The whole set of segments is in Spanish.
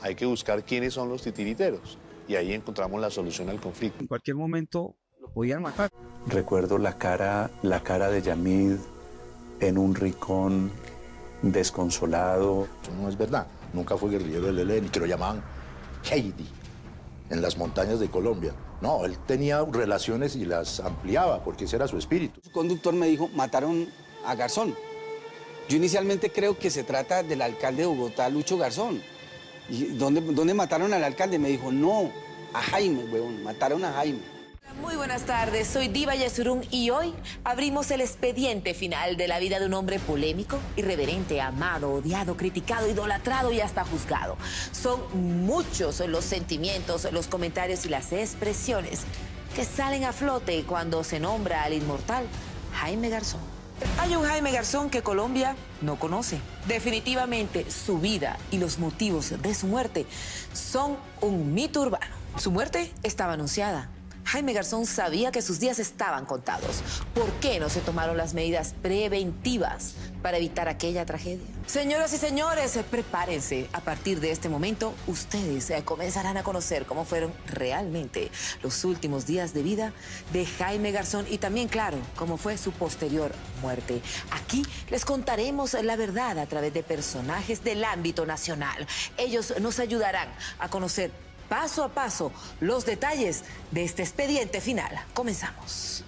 hay que buscar quiénes son los titiriteros y ahí encontramos la solución al conflicto. En cualquier momento lo podían matar. Recuerdo la cara de Yamid en un rincón desconsolado. Eso no es verdad, nunca fue guerrillero del ELN, que lo llamaban Heidi, en las montañas de Colombia. No, él tenía relaciones y las ampliaba porque ese era su espíritu. El conductor me dijo, mataron a Garzón. Yo inicialmente creo que se trata del alcalde de Bogotá, Lucho Garzón. ¿Y dónde mataron al alcalde? Me dijo, no, a Jaime, huevón, mataron a Jaime. Muy buenas tardes, soy Diva Yesurún y hoy abrimos el expediente final de la vida de un hombre polémico, irreverente, amado, odiado, criticado, idolatrado y hasta juzgado. Son muchos los sentimientos, los comentarios y las expresiones que salen a flote cuando se nombra al inmortal Jaime Garzón. Hay un Jaime Garzón que Colombia no conoce. Definitivamente su vida y los motivos de su muerte son un mito urbano. Su muerte estaba anunciada. Jaime Garzón sabía que sus días estaban contados. ¿Por qué no se tomaron las medidas preventivas para evitar aquella tragedia? Señoras y señores, prepárense. A partir de este momento, ustedes comenzarán a conocer cómo fueron realmente los últimos días de vida de Jaime Garzón y también, claro, cómo fue su posterior muerte. Aquí les contaremos la verdad a través de personajes del ámbito nacional. Ellos nos ayudarán a conocer paso a paso los detalles de este expediente final. Comenzamos.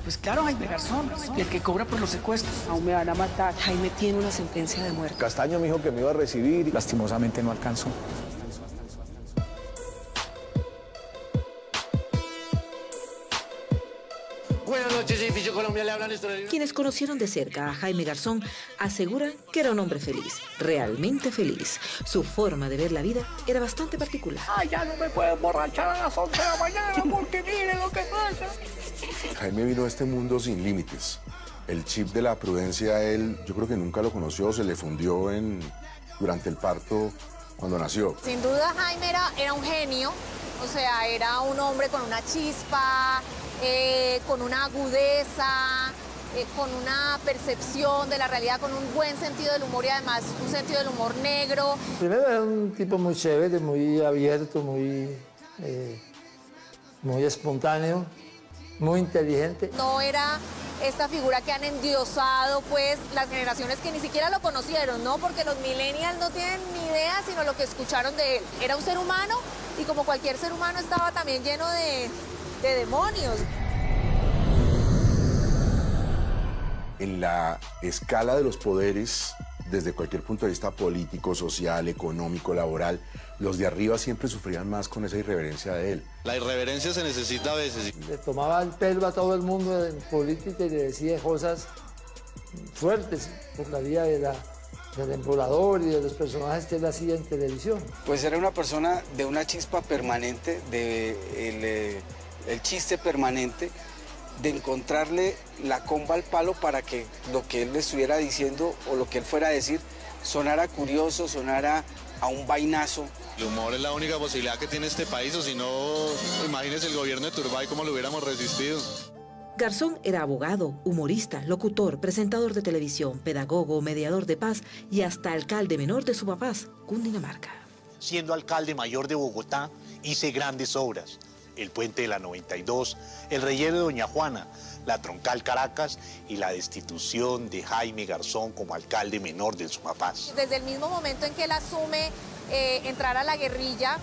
Pues claro, Jaime Garzón, el que cobra por los secuestros. Aún me van a matar. Jaime tiene una sentencia de muerte. Castaño me dijo que me iba a recibir. Lastimosamente no alcanzó. Buenas noches, Edificio Colombia, le hablan Néstor. Quienes conocieron de cerca a Jaime Garzón aseguran que era un hombre feliz, realmente feliz. Su forma de ver la vida era bastante particular. Ay, ya no me puedo emborrachar a las 11 de la mañana porque mire lo que pasa. Jaime vino a este mundo sin límites. El chip de la prudencia, él, yo creo que nunca lo conoció, se le fundió durante el parto cuando nació. Sin duda Jaime era un genio, o sea, era un hombre con una chispa, con una agudeza, con una percepción de la realidad, con un buen sentido del humor y además un sentido del humor negro. Primero era un tipo muy chévere, muy abierto, muy espontáneo, muy inteligente. No era esta figura que han endiosado pues las generaciones que ni siquiera lo conocieron, ¿no? Porque los millennials no tienen ni idea sino lo que escucharon de él. Era un ser humano y como cualquier ser humano estaba también lleno de demonios. En la escala de los poderes, desde cualquier punto de vista político, social, económico, laboral, los de arriba siempre sufrían más con esa irreverencia de él. La irreverencia se necesita a veces. Le tomaba el pelo a todo el mundo en política y le decía cosas fuertes por la vía del emperador y de los personajes que él hacía en televisión. Pues era una persona de una chispa permanente, el chiste permanente, de encontrarle la comba al palo para que lo que él le estuviera diciendo o lo que él fuera a decir sonara curioso, sonara a un vainazo. El humor es la única posibilidad que tiene este país, o si no, imagínese el gobierno de Turbay cómo lo hubiéramos resistido. Garzón era abogado, humorista, locutor, presentador de televisión, pedagogo, mediador de paz y hasta alcalde menor de Sumapaz, Cundinamarca. Siendo alcalde mayor de Bogotá, hice grandes obras. El puente de la 92, el relleno de Doña Juana, la troncal Caracas y la destitución de Jaime Garzón como alcalde menor del Sumapaz. Desde el mismo momento en que él asume entrar a la guerrilla,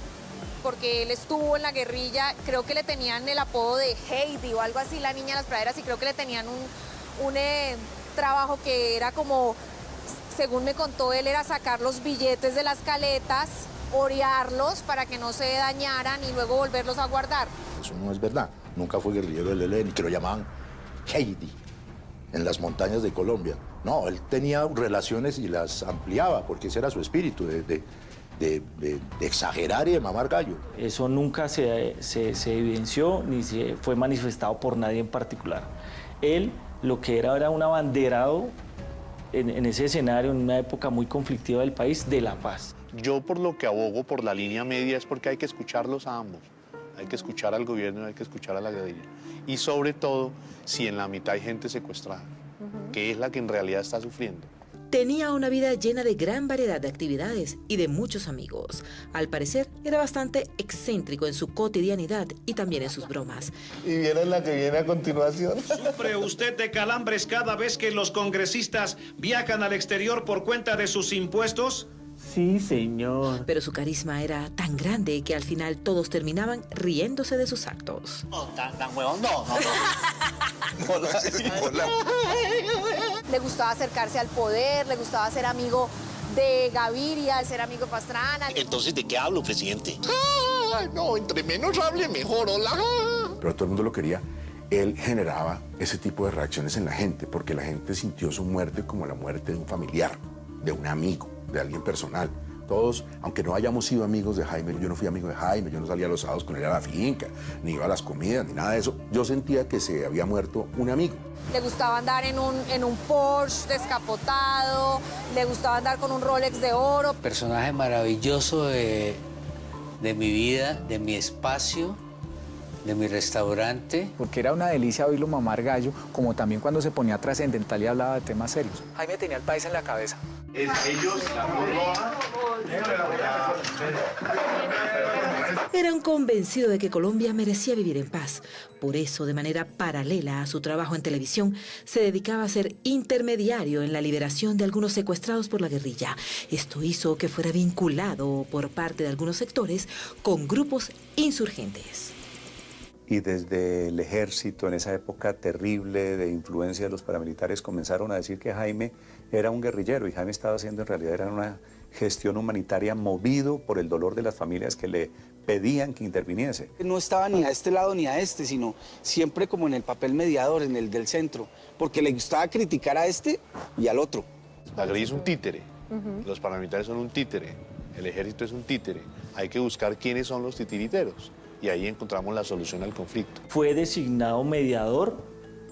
porque él estuvo en la guerrilla, creo que le tenían el apodo de Heidi o algo así, la niña de las praderas, y creo que le tenían un trabajo que era como, según me contó él, era sacar los billetes de las caletas, orearlos para que no se dañaran y luego volverlos a guardar. Eso no es verdad, nunca fue guerrillero del ELN, que lo llamaban Heidi, en las montañas de Colombia. No, él tenía relaciones y las ampliaba porque ese era su espíritu, de exagerar y de mamar gallo. Eso nunca se evidenció ni se fue manifestado por nadie en particular. Él lo que era un abanderado en ese escenario, en una época muy conflictiva del país, de la paz. Yo por lo que abogo por la línea media es porque hay que escucharlos a ambos. Hay que escuchar al gobierno y hay que escuchar a la guerrilla. Y sobre todo, si en la mitad hay gente secuestrada, que es la que en realidad está sufriendo. Tenía una vida llena de gran variedad de actividades y de muchos amigos. Al parecer, era bastante excéntrico en su cotidianidad y también en sus bromas. ¿Y vieron la que viene a continuación? ¿Sufre usted de calambres cada vez que los congresistas viajan al exterior por cuenta de sus impuestos? Sí, señor. Pero su carisma era tan grande que al final todos terminaban riéndose de sus actos. Tan huevón, no. Le gustaba acercarse al poder, le gustaba ser amigo de Gaviria, ser amigo de Pastrana. Entonces, ¿de qué hablo, presidente? Ay, no, entre menos hable mejor, hola. Pero todo el mundo lo quería. Él generaba ese tipo de reacciones en la gente, porque la gente sintió su muerte como la muerte de un familiar, de un amigo, de alguien personal. Todos, aunque no hayamos sido amigos de Jaime, yo no fui amigo de Jaime, yo no salía los sábados con él a la finca, ni iba a las comidas, ni nada de eso. Yo sentía que se había muerto un amigo. Le gustaba andar en un Porsche descapotado, le gustaba andar con un Rolex de oro. Personaje maravilloso de mi vida, de mi espacio, de mi restaurante. Porque era una delicia oírlo mamar gallo, como también cuando se ponía trascendental y hablaba de temas serios. Jaime tenía el país en la cabeza. Era un convencido de que Colombia merecía vivir en paz. Por eso, de manera paralela a su trabajo en televisión, se dedicaba a ser intermediario en la liberación de algunos secuestrados por la guerrilla. Esto hizo que fuera vinculado por parte de algunos sectores con grupos insurgentes. Y desde el ejército, en esa época terrible de influencia de los paramilitares, comenzaron a decir que Jaime era un guerrillero, y Jaime estaba haciendo en realidad era una gestión humanitaria movido por el dolor de las familias que le pedían que interviniese. No estaba ni a este lado ni a este, sino siempre como en el papel mediador, en el del centro, porque le gustaba criticar a este y al otro. La guerrilla es un títere, los paramilitares son un títere, el ejército es un títere. Hay que buscar quiénes son los titiriteros y ahí encontramos la solución al conflicto. Fue designado mediador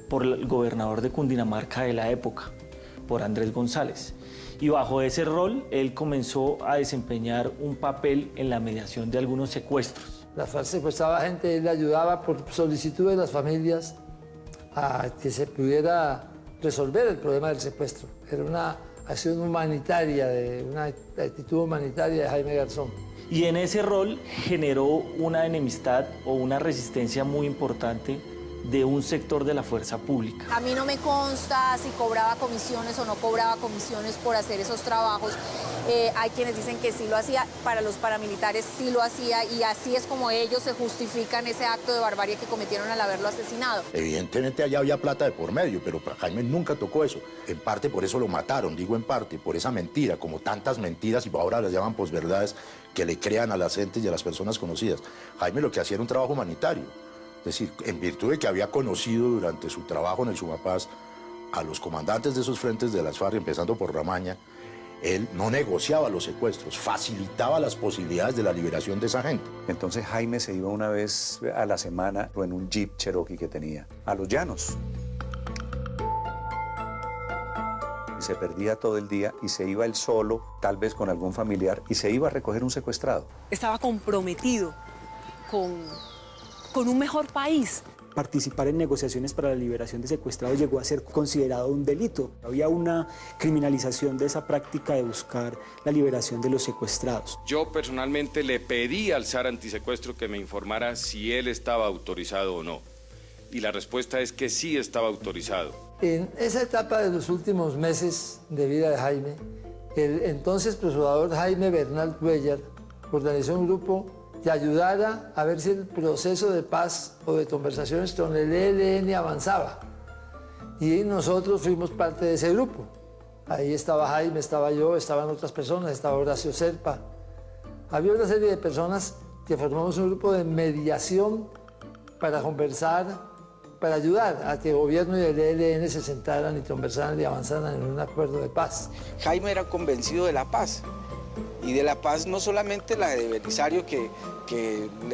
por el gobernador de Cundinamarca de la época, por Andrés González. Y bajo ese rol, él comenzó a desempeñar un papel en la mediación de algunos secuestros. La FARC secuestraba gente, él le ayudaba por solicitud de las familias a que se pudiera resolver el problema del secuestro. Era una acción humanitaria, una actitud humanitaria de Jaime Garzón. Y en ese rol generó una enemistad o una resistencia muy importante de un sector de la fuerza pública. A mí no me consta si cobraba comisiones o no cobraba comisiones por hacer esos trabajos. Hay quienes dicen que sí lo hacía, para los paramilitares sí lo hacía, y así es como ellos se justifican ese acto de barbarie que cometieron al haberlo asesinado. Evidentemente allá había plata de por medio, pero Jaime nunca tocó eso. En parte por eso lo mataron, digo en parte, por esa mentira, como tantas mentiras, y ahora las llaman posverdades, que le crean a las gentes y a las personas conocidas. Jaime lo que hacía era un trabajo humanitario. Es decir, en virtud de que había conocido durante su trabajo en el Sumapaz a los comandantes de esos frentes de las FARC, empezando por Ramaña, él no negociaba los secuestros, facilitaba las posibilidades de la liberación de esa gente. Entonces Jaime se iba una vez a la semana en un Jeep Cherokee que tenía, a los llanos. Y se perdía todo el día y se iba él solo, tal vez con algún familiar, y se iba a recoger un secuestrado. Estaba comprometido con un mejor país. Participar en negociaciones para la liberación de secuestrados llegó a ser considerado un delito. Había una criminalización de esa práctica de buscar la liberación de los secuestrados. Yo personalmente le pedí al SAR antisecuestro que me informara si él estaba autorizado o no. Y la respuesta es que sí estaba autorizado. En esa etapa de los últimos meses de vida de Jaime, el entonces procurador Jaime Bernal Cuellar organizó un grupo que ayudara a ver si el proceso de paz o de conversaciones con el ELN avanzaba. Y nosotros fuimos parte de ese grupo. Ahí estaba Jaime, estaba yo, estaban otras personas, estaba Horacio Serpa. Había una serie de personas que formamos un grupo de mediación para conversar, para ayudar a que el gobierno y el ELN se sentaran y conversaran y avanzaran en un acuerdo de paz. Jaime era convencido de la paz. Y de la paz no solamente la de Belisario, que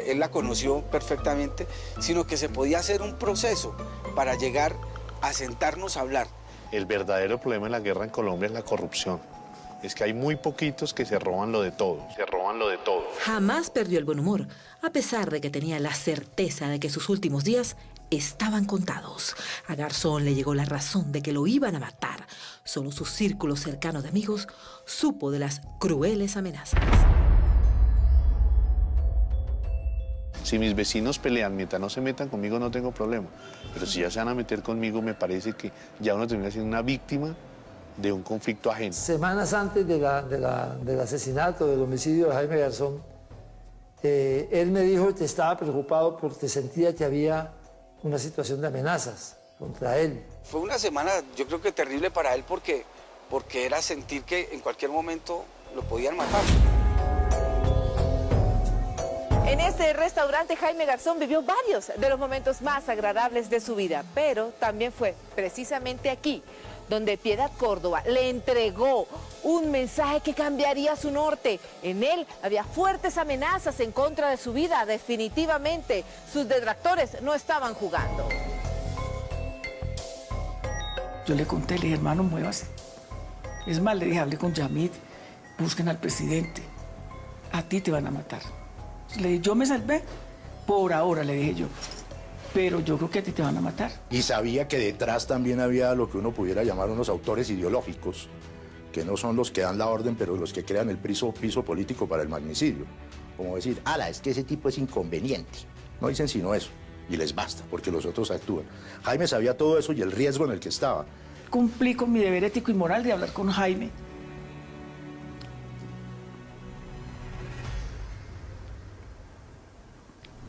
él la conoció perfectamente, sino que se podía hacer un proceso para llegar a sentarnos a hablar. El verdadero problema en la guerra en Colombia es la corrupción. Es que hay muy poquitos que se roban lo de todos. Se roban roban lo de todo. Jamás perdió el buen humor, a pesar de que tenía la certeza de que sus últimos días estaban contados. A Garzón le llegó la razón de que lo iban a matar. Solo su círculo cercano de amigos supo de las crueles amenazas. Si mis vecinos pelean mientras no se metan conmigo, no tengo problema. Pero si ya se van a meter conmigo, me parece que ya uno termina siendo una víctima de un conflicto ajeno. Semanas antes del asesinato, del homicidio de Jaime Garzón, él me dijo que estaba preocupado porque sentía que había una situación de amenazas contra él. Fue una semana, yo creo que terrible para él porque era sentir que en cualquier momento lo podían matar. En este restaurante, Jaime Garzón vivió varios de los momentos más agradables de su vida, pero también fue precisamente aquí donde Piedad Córdoba le entregó un mensaje que cambiaría su norte. En él había fuertes amenazas en contra de su vida. Definitivamente, sus detractores no estaban jugando. Yo le conté, le dije, hermano, muévase. Es más, le dije, hable con Yamid, busquen al presidente. A ti te van a matar. Le dije, yo me salvé, por ahora, le dije yo. Pero yo creo que a ti te van a matar. Y sabía que detrás también había lo que uno pudiera llamar unos autores ideológicos, que no son los que dan la orden, pero los que crean el piso político para el magnicidio. Como decir, ala, es que ese tipo es inconveniente. No dicen sino eso, y les basta, porque los otros actúan. Jaime sabía todo eso y el riesgo en el que estaba. Cumplí con mi deber ético y moral de hablar con Jaime.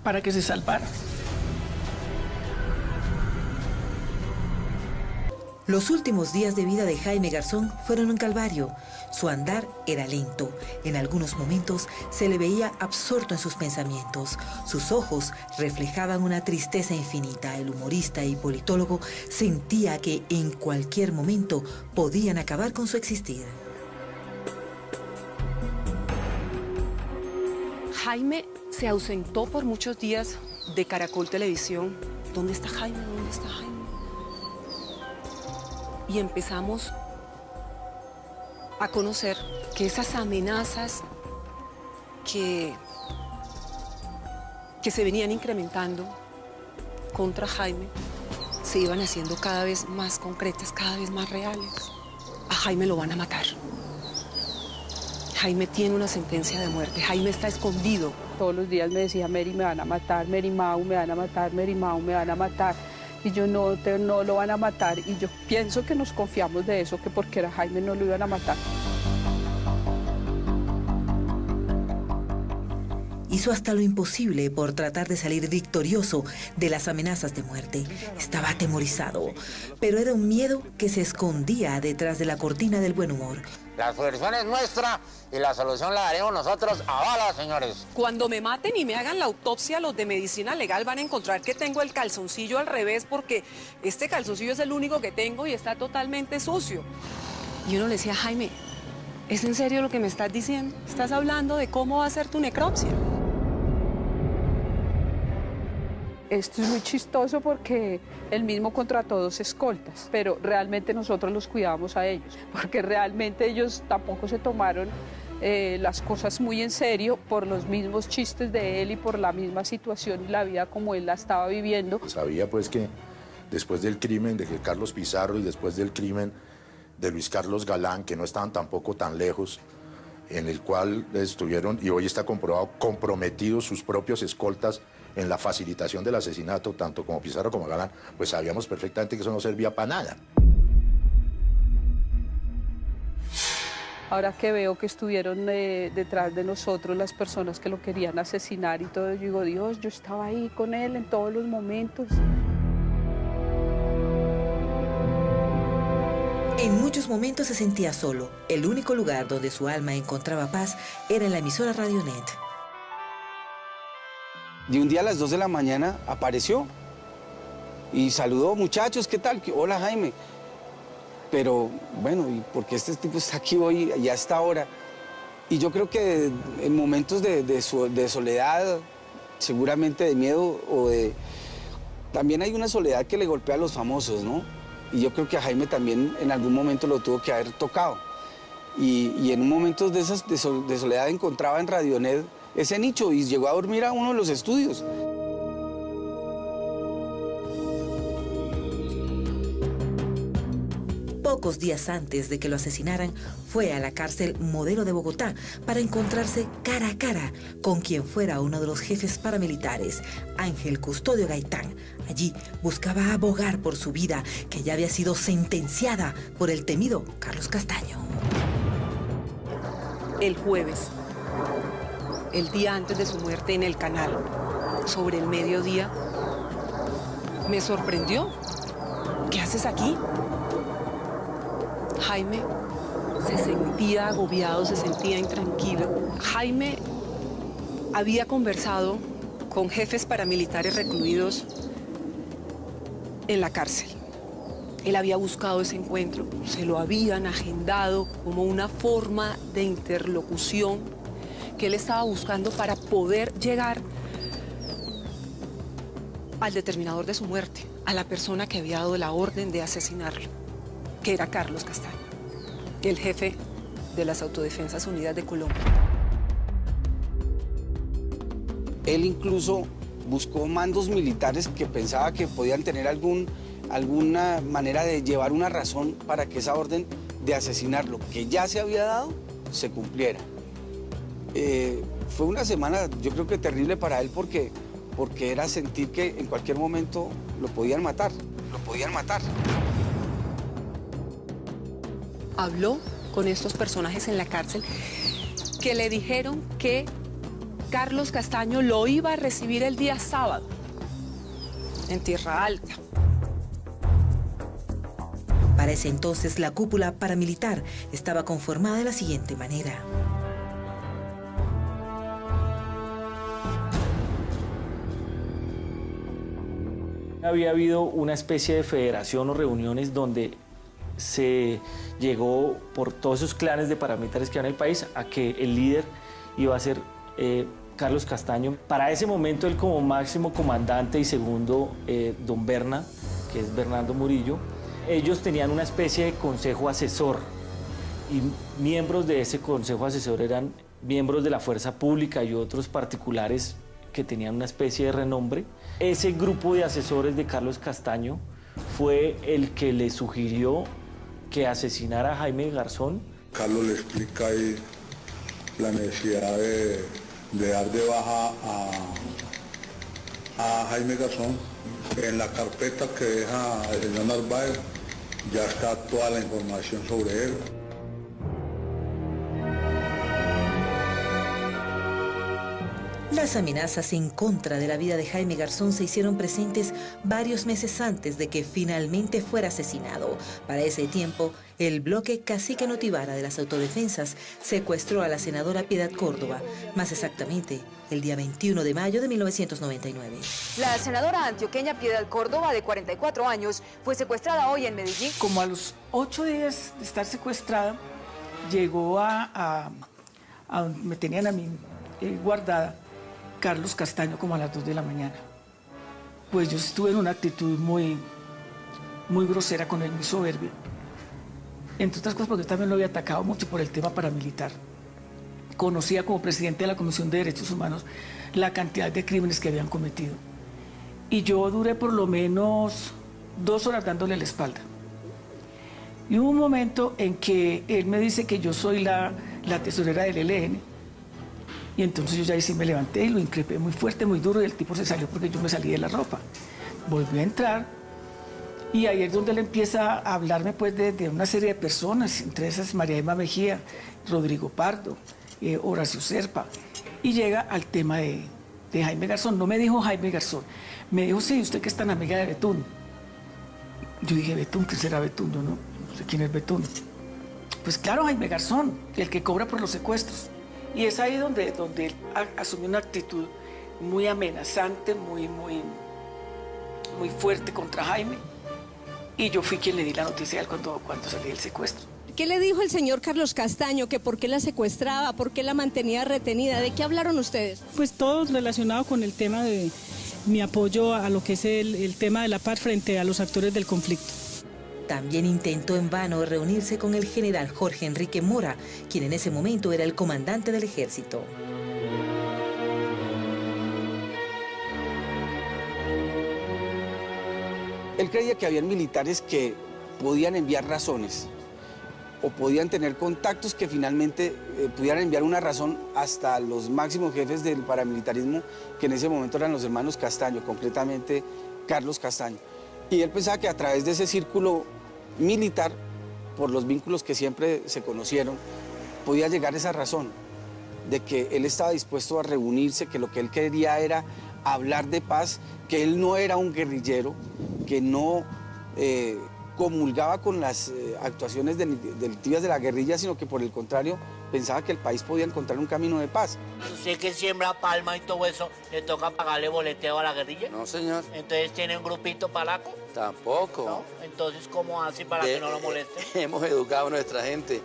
Para que se salvara. Los últimos días de vida de Jaime Garzón fueron un calvario. Su andar era lento. En algunos momentos se le veía absorto en sus pensamientos. Sus ojos reflejaban una tristeza infinita. El humorista y politólogo sentía que en cualquier momento podían acabar con su existir. Jaime se ausentó por muchos días de Caracol Televisión. ¿Dónde está Jaime? ¿Dónde está Jaime? Y empezamos a conocer que esas amenazas que se venían incrementando contra Jaime se iban haciendo cada vez más concretas, cada vez más reales. A Jaime lo van a matar. Jaime tiene una sentencia de muerte. Jaime está escondido. Todos los días me decía, Mary, me van a matar, Mary Mau, me van a matar, Mary Mau, me van a matar. Y yo no lo van a matar. Y yo pienso que nos confiamos de eso, que porque era Jaime no lo iban a matar. Hizo hasta lo imposible por tratar de salir victorioso de las amenazas de muerte. Estaba atemorizado, pero era un miedo que se escondía detrás de la cortina del buen humor. La solución es nuestra y la solución la daremos nosotros a balas, señores. Cuando me maten y me hagan la autopsia, los de medicina legal van a encontrar que tengo el calzoncillo al revés porque este calzoncillo es el único que tengo y está totalmente sucio. Y uno le decía, Jaime, ¿es en serio lo que me estás diciendo? ¿Estás hablando de cómo va a ser tu necropsia? Esto es muy chistoso porque él mismo contrató 2 escoltas, pero realmente nosotros los cuidábamos a ellos, porque realmente ellos tampoco se tomaron las cosas muy en serio por los mismos chistes de él y por la misma situación y la vida como él la estaba viviendo. Sabía pues que después del crimen de Carlos Pizarro y después del crimen de Luis Carlos Galán, que no estaban tampoco tan lejos, en el cual estuvieron, y hoy está comprobado, comprometidos sus propios escoltas en la facilitación del asesinato, tanto como Pizarro como Galán, pues sabíamos perfectamente que eso no servía para nada. Ahora que veo que estuvieron detrás de nosotros las personas que lo querían asesinar y todo, yo digo, Dios, yo estaba ahí con él en todos los momentos. En muchos momentos se sentía solo. El único lugar donde su alma encontraba paz era en la emisora Radionet. De un día a las 2 de la mañana apareció y saludó, muchachos, ¿qué tal? Hola, Jaime. Pero, bueno, ¿y por qué este tipo está aquí hoy y a esta hora? Y yo creo que en momentos de soledad, seguramente de miedo o de... También hay una soledad que le golpea a los famosos, ¿no? Y yo creo que a Jaime también en algún momento lo tuvo que haber tocado. y en un momento de esas de soledad encontraba en Radionet ese nicho y llegó a dormir a uno de los estudios. Pocos días antes de que lo asesinaran, fue a la cárcel Modelo de Bogotá para encontrarse cara a cara con quien fuera uno de los jefes paramilitares, Ángel Custodio Gaitán. Allí buscaba abogar por su vida, que ya había sido sentenciada por el temido Carlos Castaño. El jueves, el día antes de su muerte en el canal, sobre el mediodía, me sorprendió. ¿Qué haces aquí? Jaime se sentía agobiado, se sentía intranquilo. Jaime había conversado con jefes paramilitares recluidos en la cárcel. Él había buscado ese encuentro, se lo habían agendado como una forma de interlocución que él estaba buscando para poder llegar al determinador de su muerte, a la persona que había dado la orden de asesinarlo, que era Carlos Castaño, el jefe de las Autodefensas Unidas de Colombia. Él incluso buscó mandos militares que pensaba que podían tener alguna manera de llevar una razón para que esa orden de asesinarlo, que ya se había dado, se cumpliera. Fue una semana, yo creo que terrible para él porque era sentir que en cualquier momento lo podían matar. Habló con estos personajes en la cárcel que le dijeron que Carlos Castaño lo iba a recibir el día sábado en Tierra Alta. Para ese entonces, la cúpula paramilitar estaba conformada de la siguiente manera. Había habido una especie de federación o reuniones donde se llegó por todos esos clanes de paramilitares que había en el país a que el líder iba a ser Carlos Castaño. Para ese momento, él como máximo comandante y segundo, don Berna, que es Bernardo Murillo, ellos tenían una especie de consejo asesor y miembros de ese consejo asesor eran miembros de la fuerza pública y otros particulares que tenían una especie de renombre. Ese grupo de asesores de Carlos Castaño fue el que le sugirió que asesinara a Jaime Garzón. Carlos le explica ahí la necesidad de dar de baja a Jaime Garzón. En la carpeta que deja el señor Narváez ya está toda la información sobre él. Las amenazas en contra de la vida de Jaime Garzón se hicieron presentes varios meses antes de que finalmente fuera asesinado. Para ese tiempo, el bloque Cacique Notivara de las Autodefensas secuestró a la senadora Piedad Córdoba, más exactamente el día 21 de mayo de 1999. La senadora antioqueña Piedad Córdoba, de 44 años, fue secuestrada hoy en Medellín. Como a los 8 días de estar secuestrada, llegó a donde me tenían a mí guardada, Carlos Castaño, como a las 2 de la mañana. Pues yo estuve en una actitud muy grosera con él, muy soberbia. Entre otras cosas porque yo también lo había atacado mucho por el tema paramilitar. Conocía como presidente de la Comisión de Derechos Humanos la cantidad de crímenes que habían cometido. Y yo duré por lo menos 2 horas dándole la espalda. Y hubo un momento en que él me dice que yo soy la tesorera del ELN. Y entonces yo ya ahí sí me levanté y lo increpé muy fuerte, muy duro, y el tipo se salió porque yo me salí de la ropa. Volvió a entrar y ahí es donde él empieza a hablarme pues de una serie de personas, entre esas María Emma Mejía, Rodrigo Pardo, Horacio Serpa, y llega al tema de Jaime Garzón. No me dijo Jaime Garzón, me dijo, sí, usted que es tan amiga de Betún. Yo dije, ¿Betún? ¿Qué será Betún? Yo no sé quién es Betún. Pues claro, Jaime Garzón, el que cobra por los secuestros. Y es ahí donde él asumió una actitud muy amenazante, muy fuerte contra Jaime. Y yo fui quien le di la noticia a él cuando salí del secuestro. ¿Qué le dijo el señor Carlos Castaño? ¿Que por qué la secuestraba? ¿Por qué la mantenía retenida? ¿De qué hablaron ustedes? Pues todo relacionado con el tema de mi apoyo a lo que es el tema de la paz frente a los actores del conflicto. También intentó en vano reunirse con el general Jorge Enrique Mora, quien en ese momento era el comandante del ejército. Él creía que habían militares que podían enviar razones o podían tener contactos que finalmente pudieran enviar una razón hasta los máximos jefes del paramilitarismo, que en ese momento eran los hermanos Castaño, concretamente Carlos Castaño. Y él pensaba que a través de ese círculo militar, por los vínculos que siempre se conocieron, podía llegar esa razón de que él estaba dispuesto a reunirse, que lo que él quería era hablar de paz, que él no era un guerrillero, que no comulgaba con las actuaciones delictivas de la guerrilla, sino que por el contrario pensaba que el país podía encontrar un camino de paz. ¿Usted que siembra palma y todo eso, le toca pagarle boleteo a la guerrilla? No, señor. ¿Entonces tiene un grupito palaco? Tampoco. ¿No? Entonces, ¿cómo hace para que no lo moleste? Hemos educado a nuestra gente.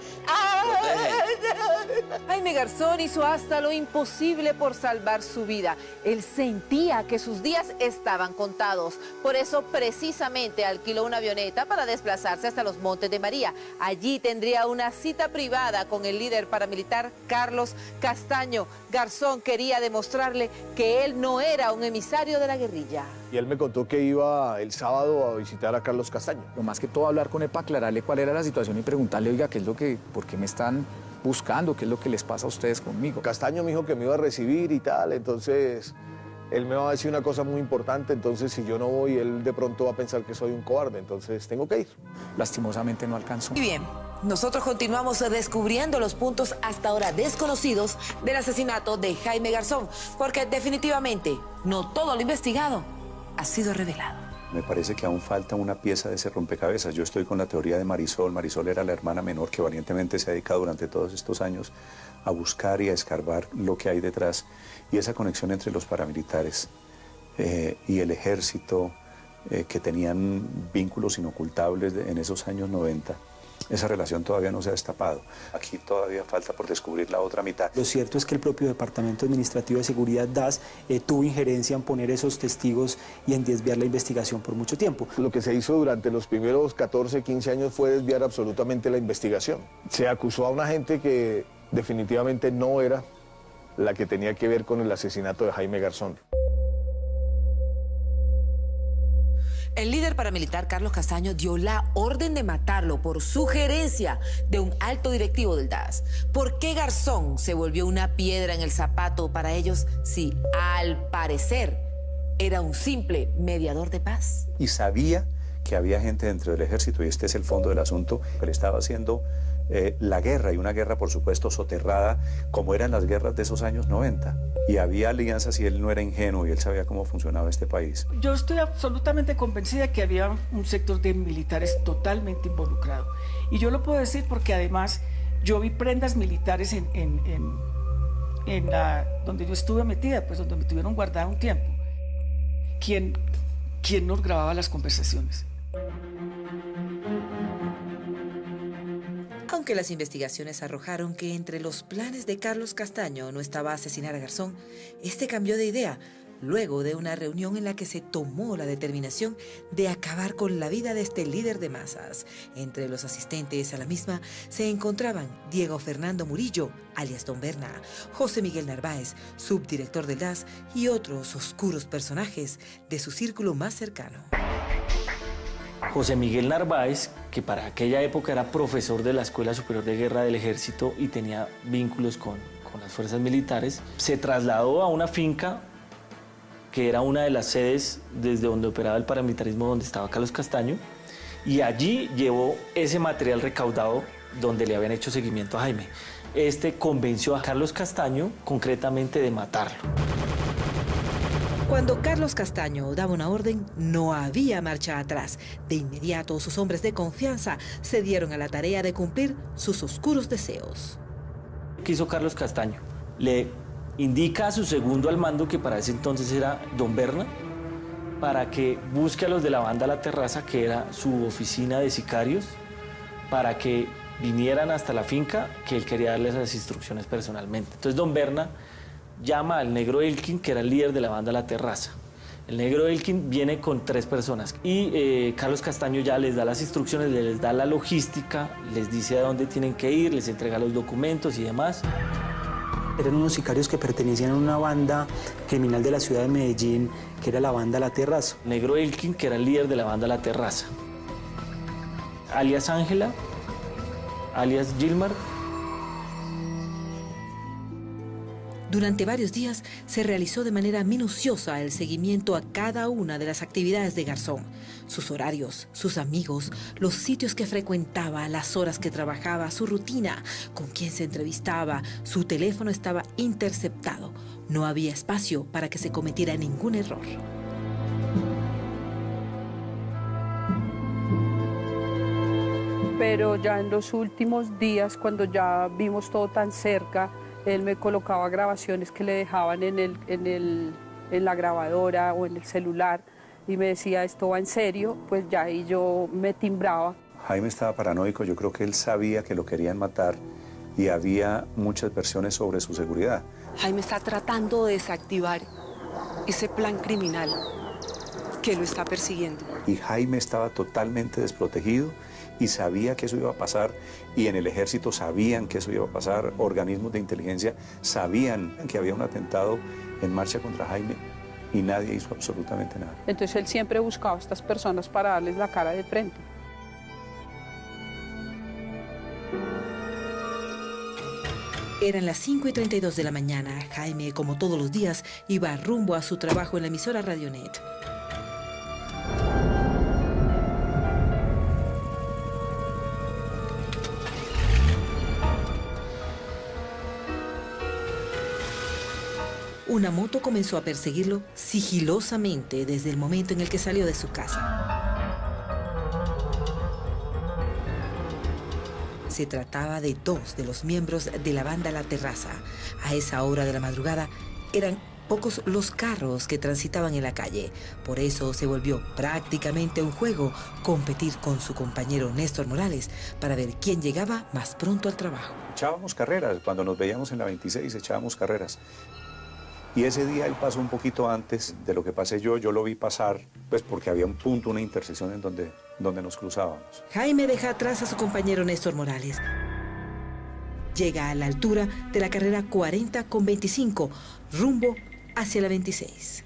Jaime Garzón hizo hasta lo imposible por salvar su vida. Él sentía que sus días estaban contados. Por eso, precisamente, alquiló una avioneta para desplazarse hasta los Montes de María. Allí tendría una cita privada con el líder paramilitar Carlos Castaño. Garzón quería demostrarle que él no era un emisario de la guerrilla. Y él me contó que iba el sábado a visitar a Carlos Castaño. Lo más que todo hablar con él para aclararle cuál era la situación y preguntarle, oiga, ¿qué es lo que, por qué me están buscando? ¿Qué es lo que les pasa a ustedes conmigo? Castaño me dijo que me iba a recibir y tal, entonces él me va a decir una cosa muy importante, entonces si yo no voy, él de pronto va a pensar que soy un cobarde, entonces tengo que ir. Lastimosamente no alcanzó. Y bien, nosotros continuamos descubriendo los puntos hasta ahora desconocidos del asesinato de Jaime Garzón, porque definitivamente no todo lo investigado ha sido revelado. Me parece que aún falta una pieza de ese rompecabezas. Yo estoy con la teoría de Marisol. Marisol era la hermana menor que valientemente se ha dedicado durante todos estos años a buscar y a escarbar lo que hay detrás. Y esa conexión entre los paramilitares y el ejército, que tenían vínculos inocultables en esos años 90. Esa relación todavía no se ha destapado. Aquí todavía falta por descubrir la otra mitad. Lo cierto es que el propio Departamento Administrativo de Seguridad, DAS, tuvo injerencia en poner esos testigos y en desviar la investigación por mucho tiempo. Lo que se hizo durante los primeros 14, 15 años fue desviar absolutamente la investigación. Se acusó a una gente que definitivamente no era la que tenía que ver con el asesinato de Jaime Garzón. El líder paramilitar Carlos Castaño dio la orden de matarlo por sugerencia de un alto directivo del DAS. ¿Por qué Garzón se volvió una piedra en el zapato para ellos si, al parecer, era un simple mediador de paz? Y sabía que había gente dentro del ejército, y este es el fondo del asunto, que le estaba haciendo la guerra, y una guerra, por supuesto, soterrada, como eran las guerras de esos años 90. Y había alianzas y él no era ingenuo y él sabía cómo funcionaba este país. Yo estoy absolutamente convencida que había un sector de militares totalmente involucrado. Y yo lo puedo decir porque además yo vi prendas militares donde yo estuve metida, pues donde me tuvieron guardada un tiempo. ¿Quién nos grababa las conversaciones? Aunque las investigaciones arrojaron que entre los planes de Carlos Castaño no estaba asesinar a Garzón, este cambió de idea luego de una reunión en la que se tomó la determinación de acabar con la vida de este líder de masas. Entre los asistentes a la misma se encontraban Diego Fernando Murillo, alias Don Berna, José Miguel Narváez, subdirector del DAS, y otros oscuros personajes de su círculo más cercano. José Miguel Narváez, que para aquella época era profesor de la Escuela Superior de Guerra del Ejército y tenía vínculos con las fuerzas militares, se trasladó a una finca que era una de las sedes desde donde operaba el paramilitarismo, donde estaba Carlos Castaño, y allí llevó ese material recaudado donde le habían hecho seguimiento a Jaime. Este convenció a Carlos Castaño concretamente de matarlo. Cuando Carlos Castaño daba una orden, no había marcha atrás. De inmediato, sus hombres de confianza se dieron a la tarea de cumplir sus oscuros deseos. ¿Qué hizo Carlos Castaño? Le indica a su segundo al mando, que para ese entonces era Don Berna, para que busque a los de la banda La Terraza, que era su oficina de sicarios, para que vinieran hasta la finca, que él quería darles las instrucciones personalmente. Entonces Don Berna llama al negro Elkin, que era el líder de la banda La Terraza. El negro Elkin viene con 3 personas y Carlos Castaño ya les da las instrucciones, les da la logística, les dice a dónde tienen que ir, les entrega los documentos y demás. Eran unos sicarios que pertenecían a una banda criminal de la ciudad de Medellín, que era la banda La Terraza. Negro Elkin, que era el líder de la banda La Terraza. Alias Ángela, alias Gilmar. Durante varios días se realizó de manera minuciosa el seguimiento a cada una de las actividades de Garzón, sus horarios, sus amigos, los sitios que frecuentaba, las horas que trabajaba, su rutina, con quién se entrevistaba, su teléfono estaba interceptado. No había espacio para que se cometiera ningún error. Pero ya en los últimos días, cuando ya vimos todo tan cerca, él me colocaba grabaciones que le dejaban en la grabadora o en el celular y me decía, esto va en serio, pues ya ahí yo me timbraba. Jaime estaba paranoico, yo creo que él sabía que lo querían matar y había muchas versiones sobre su seguridad. Jaime está tratando de desactivar ese plan criminal que lo está persiguiendo. Y Jaime estaba totalmente desprotegido y sabía que eso iba a pasar, y en el ejército sabían que eso iba a pasar, organismos de inteligencia sabían que había un atentado en marcha contra Jaime y nadie hizo absolutamente nada. Entonces él siempre buscaba a estas personas para darles la cara de frente. Eran las 5:32 de la mañana. Jaime, como todos los días, iba rumbo a su trabajo en la emisora Radionet. Una moto comenzó a perseguirlo sigilosamente desde el momento en el que salió de su casa. Se trataba de 2 de los miembros de la banda La Terraza. A esa hora de la madrugada eran pocos los carros que transitaban en la calle. Por eso se volvió prácticamente un juego competir con su compañero Néstor Morales para ver quién llegaba más pronto al trabajo. Echábamos carreras, cuando nos veíamos en la 26 echábamos carreras. Y ese día él pasó un poquito antes de lo que pasé yo lo vi pasar, pues porque había un punto, una intersección en donde nos cruzábamos. Jaime deja atrás a su compañero Néstor Morales. Llega a la altura de la carrera 40 con 25, rumbo hacia la 26.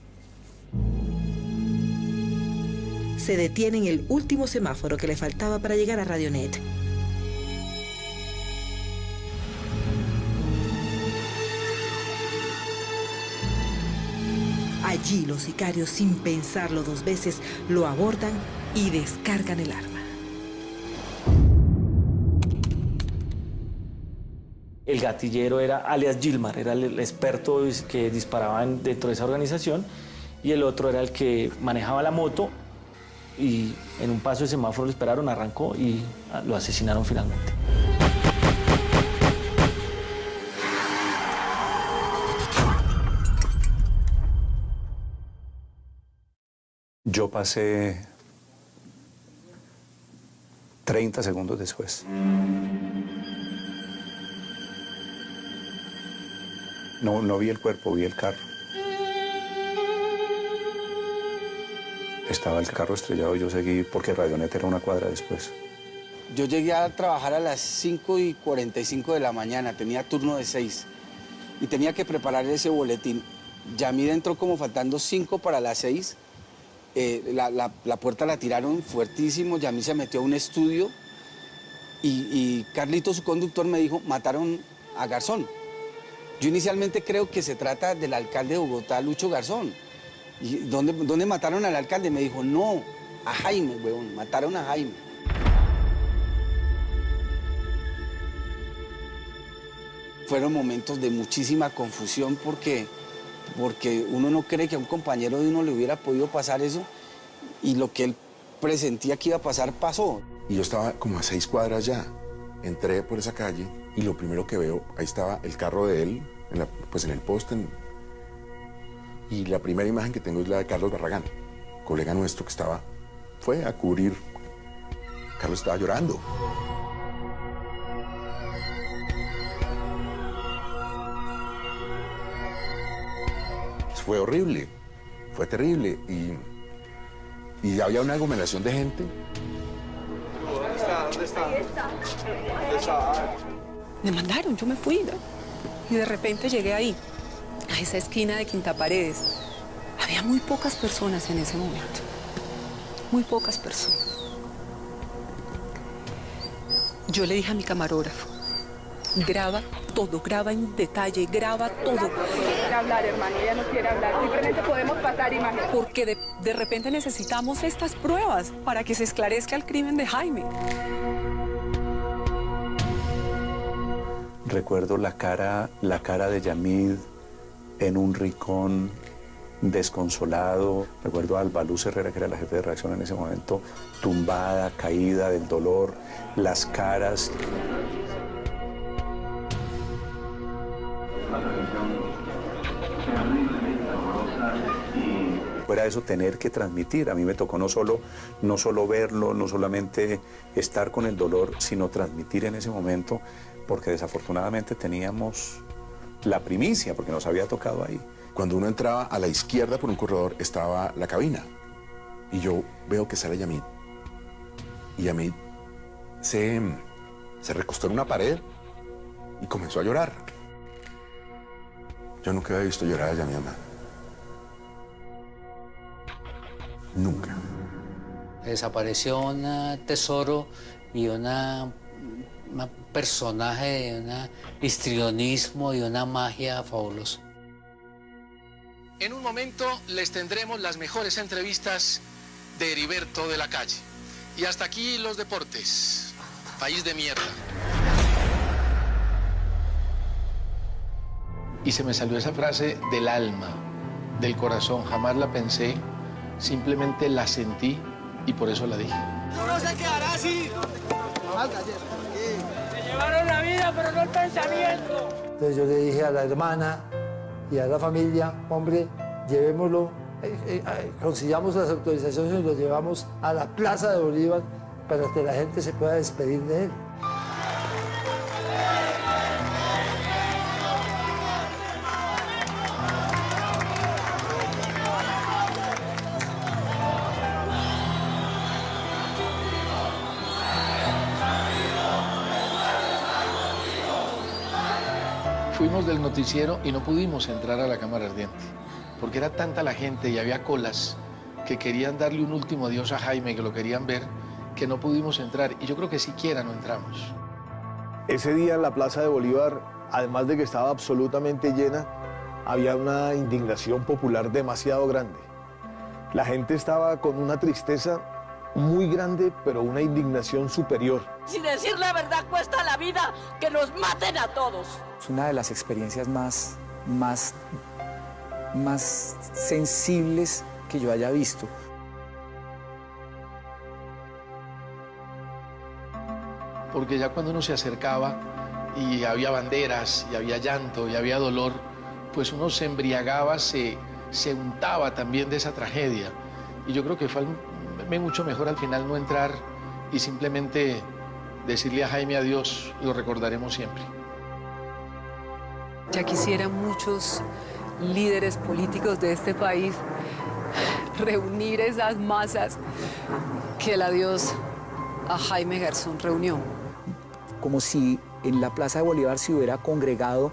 Se detiene en el último semáforo que le faltaba para llegar a Radionet. Allí los sicarios, sin pensarlo 2 veces, lo abordan y descargan el arma. El gatillero era alias Gilmar, era el experto que disparaba dentro de esa organización, y el otro era el que manejaba la moto, y en un paso de semáforo lo esperaron, arrancó y lo asesinaron finalmente. Yo pasé 30 segundos después. No vi el cuerpo, vi el carro. Estaba el carro estrellado y yo seguí porque Radionet era una cuadra después. Yo llegué a trabajar a las 5:45 de la mañana, tenía turno de 6 y tenía que preparar ese boletín. Yamid entró como faltando 5 para las 6. La puerta la tiraron fuertísimo, Yamid se metió a un estudio y Carlito, su conductor, me dijo, mataron a Garzón. Yo inicialmente creo que se trata del alcalde de Bogotá, Lucho Garzón. ¿Y dónde mataron al alcalde? Me dijo, no, a Jaime, huevón, mataron a Jaime. Fueron momentos de muchísima confusión porque uno no cree que a un compañero de uno le hubiera podido pasar eso y lo que él presentía que iba a pasar pasó. Y yo estaba como a 6 cuadras ya. Entré por esa calle y lo primero que veo, ahí estaba el carro de él, en el poste. Y la primera imagen que tengo es la de Carlos Barragán, colega nuestro que fue a cubrir. Carlos estaba llorando. Fue horrible. fue terrible. Y había una aglomeración de gente. ¿Dónde está? Me mandaron, yo me fui, ¿no? Y de repente llegué ahí, a esa esquina de Quinta Paredes. Había muy pocas personas en ese momento. Muy pocas personas. Yo le dije a mi camarógrafo, graba todo, graba en detalle, graba todo. No quiere hablar, hermano, ella no quiere hablar. Simplemente podemos pasar imágenes. Porque de repente necesitamos estas pruebas para que se esclarezca el crimen de Jaime. Recuerdo la cara de Yamid en un rincón desconsolado. Recuerdo a Albaluz Herrera, que era la jefe de reacción en ese momento, tumbada, caída del dolor, las caras. Fuera de eso, tener que transmitir. A mí me tocó no solo verlo, no solamente estar con el dolor, sino transmitir en ese momento, porque desafortunadamente teníamos la primicia, porque nos había tocado ahí. Cuando uno entraba a la izquierda por un corredor estaba la cabina. Y yo veo que sale Yamid. Y Yamid se recostó en una pared y comenzó a llorar. Yo nunca había visto llorar a Yamid. Nunca. Desapareció un tesoro y un personaje de un histrionismo y una magia fabulosa. En un momento les tendremos las mejores entrevistas de Heriberto de la Calle. Y hasta aquí los deportes. País de mierda. Y se me salió esa frase del alma, del corazón. Jamás la pensé, simplemente la sentí y por eso la dije. No se quedará así. Se llevaron la vida, pero no el pensamiento. Entonces yo le dije a la hermana y a la familia, hombre, llevémoslo, consigamos las autorizaciones y lo llevamos a la Plaza de Bolívar para que la gente se pueda despedir de él. Fuimos del noticiero y no pudimos entrar a la cámara ardiente, porque era tanta la gente y había colas que querían darle un último adiós a Jaime, que lo querían ver, que no pudimos entrar, y yo creo que siquiera no entramos. Ese día en la Plaza de Bolívar, además de que estaba absolutamente llena, había una indignación popular demasiado grande. La gente estaba con una tristeza muy grande, pero una indignación superior. Si decir la verdad cuesta la vida, que nos maten a todos. Es una de las experiencias más sensibles que yo haya visto. Porque ya cuando uno se acercaba y había banderas, y había llanto, y había dolor, pues uno se embriagaba, se untaba también de esa tragedia. Y yo creo que fue mucho mejor al final no entrar y simplemente decirle a Jaime adiós, lo recordaremos siempre. Ya quisieran muchos líderes políticos de este país reunir esas masas que el adiós a Jaime Garzón reunió. Como si en la Plaza de Bolívar se hubiera congregado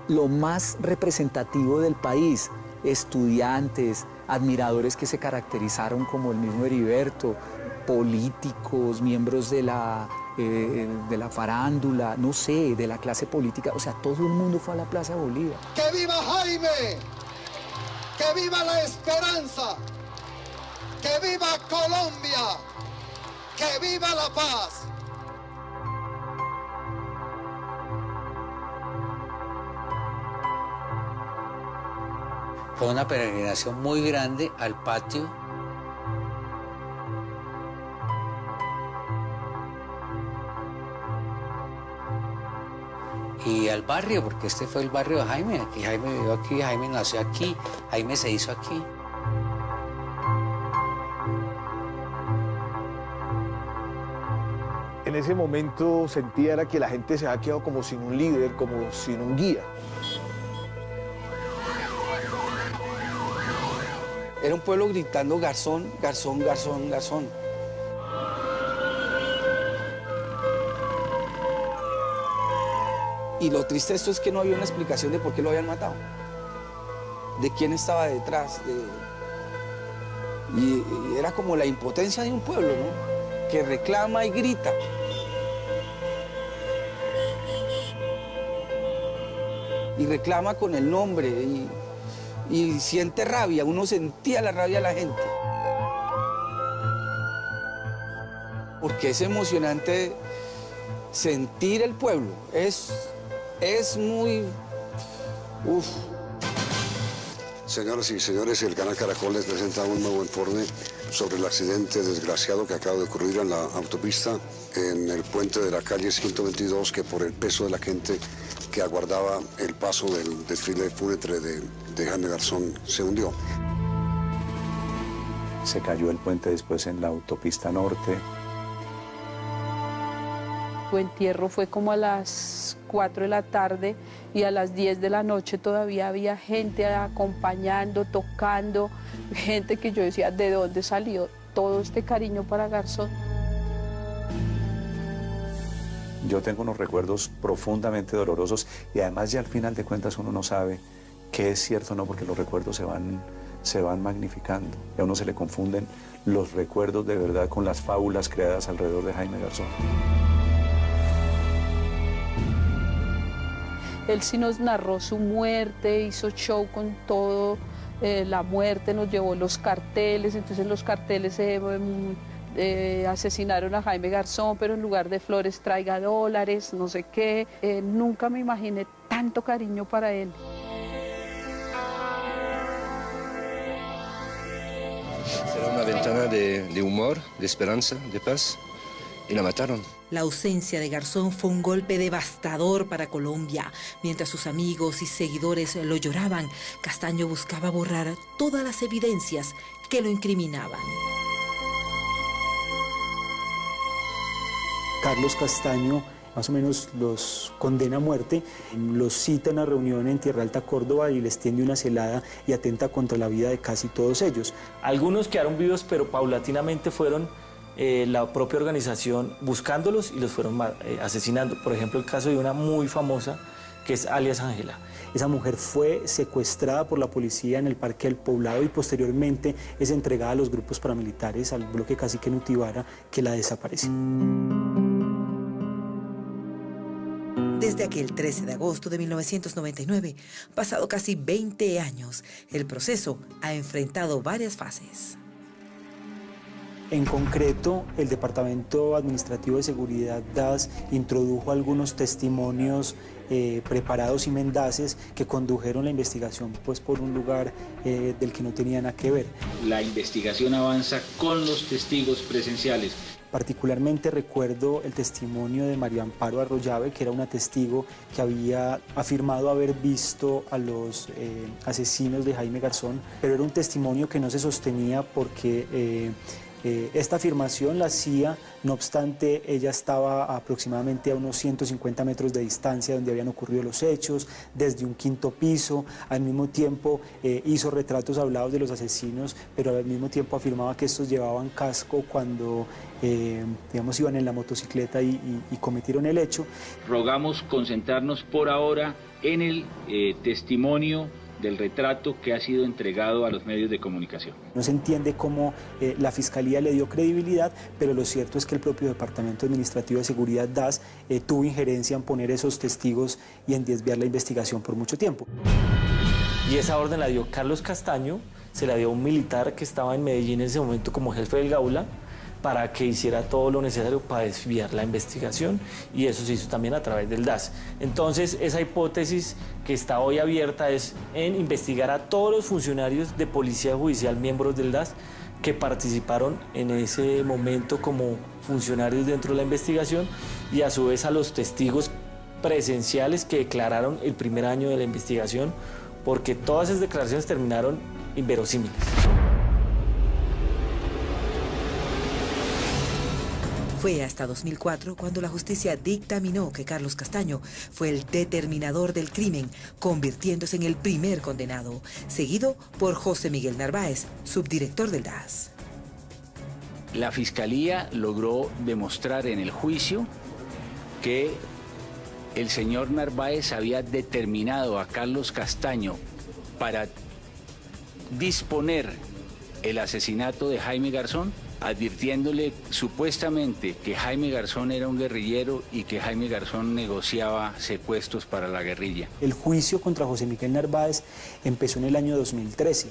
lo más representativo del país, estudiantes, admiradores que se caracterizaron como el mismo Heriberto, políticos, miembros de la farándula, no sé, de la clase política, o sea, todo el mundo fue a la Plaza de Bolívar. ¡Que viva Jaime! ¡Que viva la esperanza! ¡Que viva Colombia! ¡Que viva la paz! Fue una peregrinación muy grande al patio. Y al barrio, porque este fue el barrio de Jaime. Aquí Jaime vivió aquí, Jaime nació aquí, Jaime se hizo aquí. En ese momento sentía era que la gente se había quedado como sin un líder, como sin un guía. Era un pueblo gritando Garzón, Garzón, Garzón, Garzón. Y lo triste de esto es que no había una explicación de por qué lo habían matado, de quién estaba detrás, y era como la impotencia de un pueblo, ¿no? Que reclama y grita. Y reclama con el nombre y siente rabia, uno sentía la rabia de la gente. Porque es emocionante sentir el pueblo, es muy... Uf. Señoras y señores, el canal Caracol les presenta un nuevo informe sobre el accidente desgraciado que acaba de ocurrir en la autopista, en el puente de la calle 122, que por el peso de la gente que aguardaba el paso del desfile fúnebre de Jaime Garzón se hundió. Se cayó el puente después en la autopista norte. Su entierro fue como a las 4 de la tarde y a las 10 de la noche todavía había gente acompañando, tocando, gente que yo decía, ¿de dónde salió todo este cariño para Garzón? Yo tengo unos recuerdos profundamente dolorosos y además ya al final de cuentas uno no sabe qué es cierto o no, porque los recuerdos se van magnificando y a uno se le confunden los recuerdos de verdad con las fábulas creadas alrededor de Jaime Garzón. Él sí nos narró su muerte, hizo show con todo, la muerte, nos llevó los carteles, entonces en los carteles asesinaron a Jaime Garzón, pero en lugar de flores traiga dólares, no sé qué. Nunca me imaginé tanto cariño para él. Era una ventana de humor, de esperanza, de paz, y la mataron. La ausencia de Garzón fue un golpe devastador para Colombia. Mientras sus amigos y seguidores lo lloraban, Castaño buscaba borrar todas las evidencias que lo incriminaban. Carlos Castaño más o menos los condena a muerte, los cita en una reunión en Tierra Alta, Córdoba, y les tiende una celada y atenta contra la vida de casi todos ellos. Algunos quedaron vivos, pero paulatinamente fueron la propia organización buscándolos y los fueron asesinando. Por ejemplo, el caso de una muy famosa, que es alias Ángela. Esa mujer fue secuestrada por la policía en el Parque del Poblado y posteriormente es entregada a los grupos paramilitares, al bloque Cacique Nutibara, que la desaparece. Desde aquel 13 de agosto de 1999, pasado casi 20 años, el proceso ha enfrentado varias fases. En concreto, el Departamento Administrativo de Seguridad DAS introdujo algunos testimonios preparados y mendaces que condujeron la investigación pues, por un lugar del que no tenía nada que ver. La investigación avanza con los testigos presenciales. Particularmente recuerdo el testimonio de María Amparo Arroyave, que era una testigo que había afirmado haber visto a los asesinos de Jaime Garzón, pero era un testimonio que no se sostenía porque esta afirmación la hacía, no obstante, ella estaba aproximadamente a unos 150 metros de distancia donde habían ocurrido los hechos, desde un quinto piso. Al mismo tiempo hizo retratos hablados de los asesinos, pero al mismo tiempo afirmaba que estos llevaban casco cuando, digamos, iban en la motocicleta y cometieron el hecho. Rogamos concentrarnos por ahora en el testimonio del retrato que ha sido entregado a los medios de comunicación. No se entiende cómo la Fiscalía le dio credibilidad, pero lo cierto es que el propio Departamento Administrativo de Seguridad DAS tuvo injerencia en poner esos testigos y en desviar la investigación por mucho tiempo. Y esa orden la dio Carlos Castaño, se la dio a un militar que estaba en Medellín en ese momento como jefe del Gaula, para que hiciera todo lo necesario para desviar la investigación, y eso se hizo también a través del DAS. Entonces, esa hipótesis que está hoy abierta es en investigar a todos los funcionarios de Policía Judicial, miembros del DAS, que participaron en ese momento como funcionarios dentro de la investigación, y a su vez a los testigos presenciales que declararon el primer año de la investigación, porque todas esas declaraciones terminaron inverosímiles. Fue hasta 2004 cuando la justicia dictaminó que Carlos Castaño fue el determinador del crimen, convirtiéndose en el primer condenado, seguido por José Miguel Narváez, subdirector del DAS. La Fiscalía logró demostrar en el juicio que el señor Narváez había determinado a Carlos Castaño para disponer el asesinato de Jaime Garzón, advirtiéndole supuestamente que Jaime Garzón era un guerrillero y que Jaime Garzón negociaba secuestros para la guerrilla. El juicio contra José Miguel Narváez empezó en el año 2013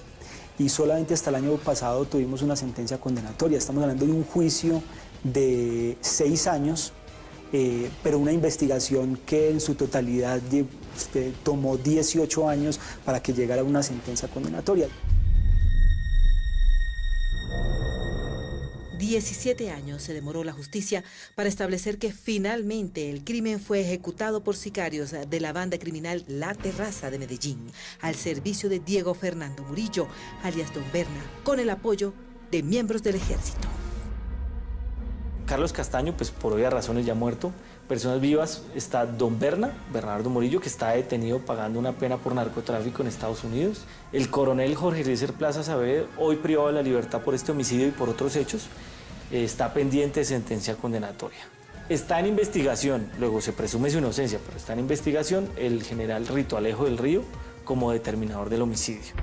y solamente hasta el año pasado tuvimos una sentencia condenatoria. Estamos hablando de un juicio de 6 años, pero una investigación que en su totalidad tomó 18 años para que llegara a una sentencia condenatoria. 17 años se demoró la justicia para establecer que finalmente el crimen fue ejecutado por sicarios de la banda criminal La Terraza de Medellín, al servicio de Diego Fernando Murillo, alias Don Berna, con el apoyo de miembros del ejército. Carlos Castaño, pues por obvias razones ya muerto. Personas vivas está Don Berna, Bernardo Murillo, que está detenido pagando una pena por narcotráfico en Estados Unidos. El coronel Jorge Eliezer Plaza Saavedra, hoy privado de la libertad por este homicidio y por otros hechos, está pendiente de sentencia condenatoria. Está en investigación, luego se presume su inocencia, pero está en investigación el general Rito Alejo del Río como determinador del homicidio.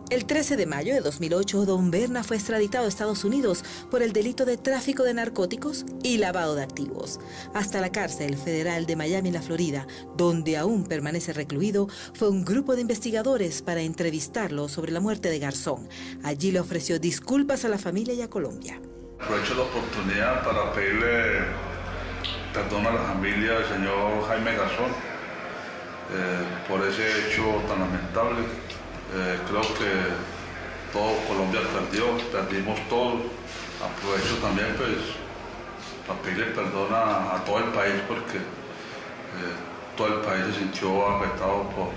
El 13 de mayo de 2008, Don Berna fue extraditado a Estados Unidos por el delito de tráfico de narcóticos y lavado de activos. Hasta la cárcel federal de Miami, en la Florida, donde aún permanece recluido, fue un grupo de investigadores para entrevistarlo sobre la muerte de Garzón. Allí le ofreció disculpas a la familia y a Colombia. Aprovecho la oportunidad para pedirle perdón a la familia del señor Jaime Garzón por ese hecho tan lamentable. Creo que todo Colombia perdimos todos. Aprovecho también pues para pedirle perdón a todo el país porque todo el país se sintió afectado por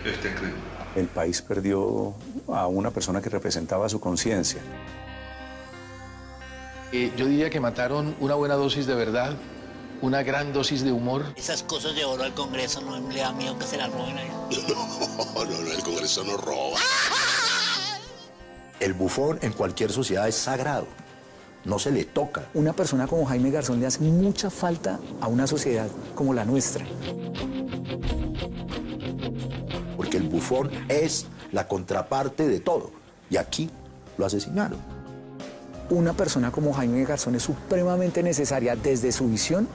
este crimen. El país perdió a una persona que representaba su conciencia. Yo diría que mataron una buena dosis de verdad, una gran dosis de humor. Esas cosas de oro al Congreso no le da miedo que se las roben allá. No, el Congreso no roba. El bufón en cualquier sociedad es sagrado, no se le toca. Una persona como Jaime Garzón le hace mucha falta a una sociedad como la nuestra. Porque el bufón es la contraparte de todo, y aquí lo asesinaron. Una persona como Jaime Garzón es supremamente necesaria desde su visión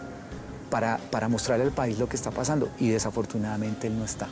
para mostrarle al país lo que está pasando, y desafortunadamente él no está.